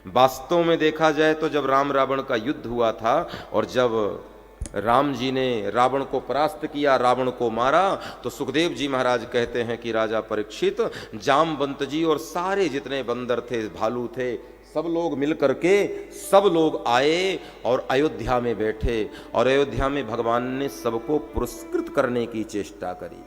वास्तव में देखा जाए तो जब राम रावण का युद्ध हुआ था और जब राम जी ने रावण को परास्त किया, रावण को मारा, तो सुखदेव जी महाराज कहते हैं कि राजा परीक्षित, जामवंत जी और सारे जितने बंदर थे, भालू थे, सब लोग मिल करके सब लोग आए और अयोध्या में बैठे और अयोध्या में भगवान ने सबको पुरस्कृत करने की चेष्टा करी।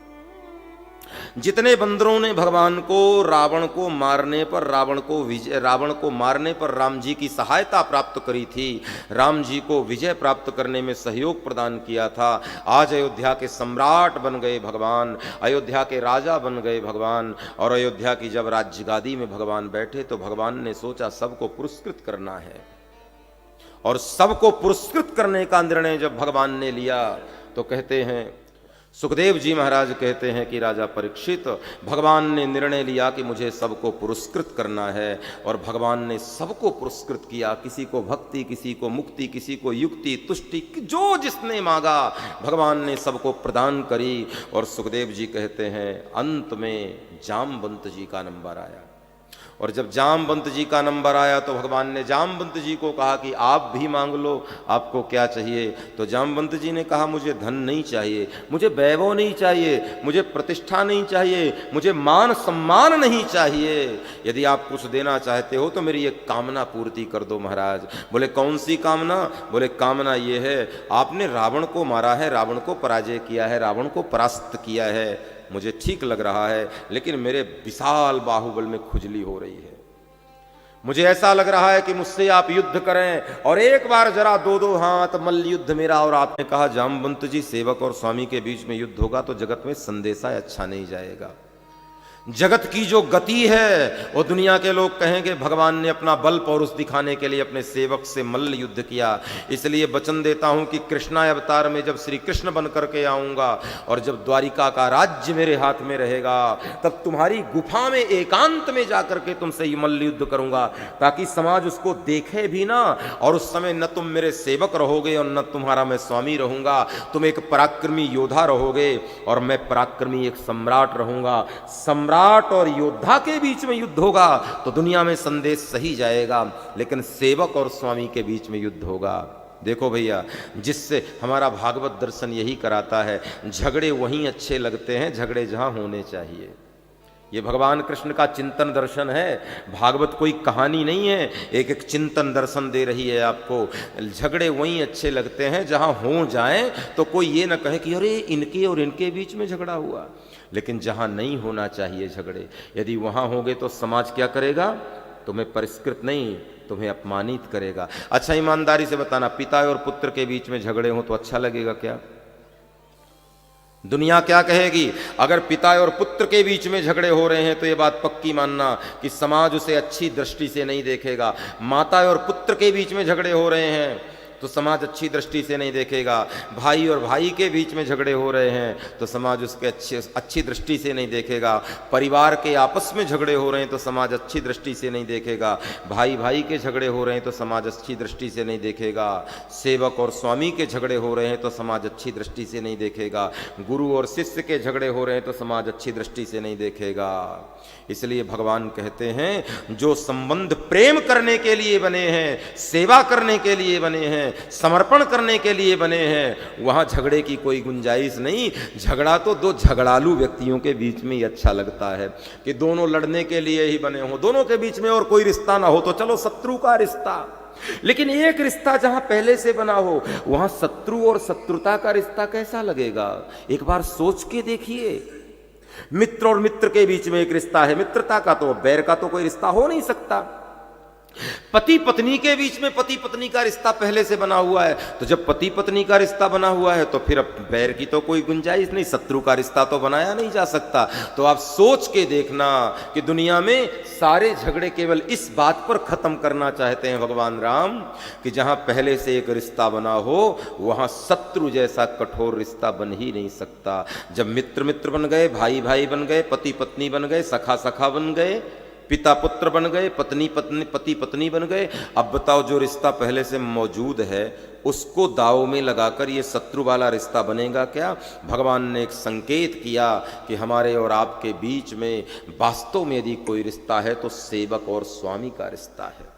जितने बंदरों ने भगवान को रावण को मारने पर रावण को मारने पर राम जी की सहायता प्राप्त करी थी, राम जी को विजय प्राप्त करने में सहयोग प्रदान किया था, आज अयोध्या के सम्राट बन गए भगवान, अयोध्या के राजा बन गए भगवान। और अयोध्या की जब राज्य गादी में भगवान बैठे तो भगवान ने सोचा सबको पुरस्कृत करना है, और सबको पुरस्कृत करने का निर्णय जब भगवान ने लिया तो कहते हैं, सुखदेव जी महाराज कहते हैं कि राजा परीक्षित, भगवान ने निर्णय लिया कि मुझे सबको पुरस्कृत करना है, और भगवान ने सबको पुरस्कृत किया। किसी को भक्ति, किसी को मुक्ति, किसी को युक्ति, तुष्टि, जो जिसने मांगा भगवान ने सबको प्रदान करी। और सुखदेव जी कहते हैं अंत में जामवंत जी का नंबर आया, और जब जामवंत जी का नंबर आया तो भगवान ने जामवंत जी को कहा कि आप भी मांग लो, आपको क्या चाहिए। तो जामवंत जी ने कहा मुझे धन नहीं चाहिए, मुझे वैभव नहीं चाहिए, मुझे प्रतिष्ठा नहीं चाहिए, मुझे मान सम्मान नहीं चाहिए। यदि आप कुछ देना चाहते हो तो मेरी एक कामना पूर्ति कर दो महाराज। बोले कौन सी कामना? बोले कामना ये है, आपने रावण को मारा है, रावण को पराजय किया है, रावण को परास्त किया है, मुझे ठीक लग रहा है, लेकिन मेरे विशाल बाहुबल में खुजली हो रही है। मुझे ऐसा लग रहा है कि मुझसे आप युद्ध करें और एक बार जरा दो दो हाथ मल्ल युद्ध मेरा। और आपने कहा जामवंत जी, सेवक और स्वामी के बीच में युद्ध होगा तो जगत में संदेशा अच्छा नहीं जाएगा। जगत की जो गति है वो दुनिया के लोग कहेंगे भगवान ने अपना बल पौरुष दिखाने के लिए अपने सेवक से मल्ल युद्ध किया। इसलिए वचन देता हूं कि कृष्णा अवतार में जब श्री कृष्ण बन करके आऊंगा और जब द्वारिका का राज्य मेरे हाथ में रहेगा, तब तुम्हारी गुफा में एकांत में जाकर के तुमसे ये मल्ल युद्ध करूंगा, ताकि समाज उसको देखे भी ना। और उस समय न तुम मेरे सेवक रहोगे और न तुम्हारा मैं स्वामी रहूंगा, तुम एक पराक्रमी योद्धा रहोगे और मैं पराक्रमी एक सम्राट रहूंगा। सम्राट और योद्धा के बीच में युद्ध होगा तो दुनिया में संदेश सही जाएगा, लेकिन सेवक और स्वामी के बीच में युद्ध होगा। देखो भैया, जिससे हमारा भागवत दर्शन यही कराता है, झगड़े वहीं अच्छे लगते हैं झगड़े जहां होने चाहिए। ये भगवान कृष्ण का चिंतन दर्शन है, भागवत कोई कहानी नहीं है, एक एक चिंतन दर्शन दे रही है आपको। झगड़े वहीं अच्छे लगते हैं जहां हो जाएं तो कोई ये ना कहे कि अरे इनके और इनके बीच में झगड़ा हुआ। लेकिन जहां नहीं होना चाहिए झगड़े, यदि वहां होंगे तो समाज क्या करेगा? तुम्हें परिष्कृत नहीं, तुम्हें अपमानित करेगा। अच्छा ईमानदारी से बताना, पिता और पुत्र के बीच में झगड़े हो तो अच्छा लगेगा क्या? दुनिया क्या कहेगी? अगर पिता और पुत्र के बीच में झगड़े हो रहे हैं तो ये बात पक्की मानना कि समाज उसे अच्छी दृष्टि से नहीं देखेगा। माता और पुत्र के बीच में झगड़े हो रहे हैं तो समाज अच्छी दृष्टि से नहीं देखेगा। भाई और भाई के बीच में झगड़े हो रहे हैं तो समाज उसके अच्छी दृष्टि से नहीं देखेगा। परिवार के आपस में झगड़े हो रहे हैं तो समाज अच्छी दृष्टि से नहीं देखेगा। भाई भाई के झगड़े हो रहे हैं तो समाज अच्छी दृष्टि से नहीं देखेगा। सेवक और स्वामी के झगड़े हो रहे हैं तो समाज अच्छी दृष्टि से नहीं देखेगा। गुरु और शिष्य के झगड़े हो रहे हैं तो समाज अच्छी दृष्टि से नहीं देखेगा। इसलिए भगवान कहते हैं जो संबंध प्रेम करने के लिए बने हैं, सेवा करने के लिए बने हैं, समर्पण करने के लिए बने हैं, वहां झगड़े की कोई गुंजाइश नहीं। झगड़ा तो दो झगड़ालू व्यक्तियों के बीच में ही अच्छा लगता है कि दोनों लड़ने के लिए ही बने हो, दोनों के बीच में और कोई रिश्ता ना हो तो चलो शत्रु का रिश्ता। लेकिन एक रिश्ता जहां पहले से बना हो वहां शत्रु और शत्रुता का रिश्ता कैसा लगेगा? एक बार सोच के देखिए। मित्र और मित्र के बीच में एक रिश्ता है मित्रता का, तो बैर का तो कोई रिश्ता हो नहीं सकता। पति पत्नी के बीच में पति पत्नी का रिश्ता पहले से बना हुआ है, तो जब पति पत्नी का रिश्ता बना हुआ है तो फिर अब बैर की तो कोई गुंजाइश नहीं, शत्रु का रिश्ता तो बनाया नहीं जा सकता। तो आप सोच के देखना कि दुनिया में सारे झगड़े केवल इस बात पर खत्म करना चाहते हैं भगवान राम कि जहां पहले से एक रिश्ता बना हो वहां शत्रु जैसा कठोर रिश्ता बन ही नहीं सकता। जब मित्र मित्र बन गए, भाई भाई बन गए, पति पत्नी बन गए, सखा सखा बन गए, पिता पुत्र बन गए, पत्नी पत्नी पति पत्नी बन गए, अब बताओ जो रिश्ता पहले से मौजूद है उसको दाव में लगाकर ये शत्रु वाला रिश्ता बनेगा क्या? भगवान ने एक संकेत किया कि हमारे और आपके बीच में वास्तव में यदि कोई रिश्ता है तो सेवक और स्वामी का रिश्ता है।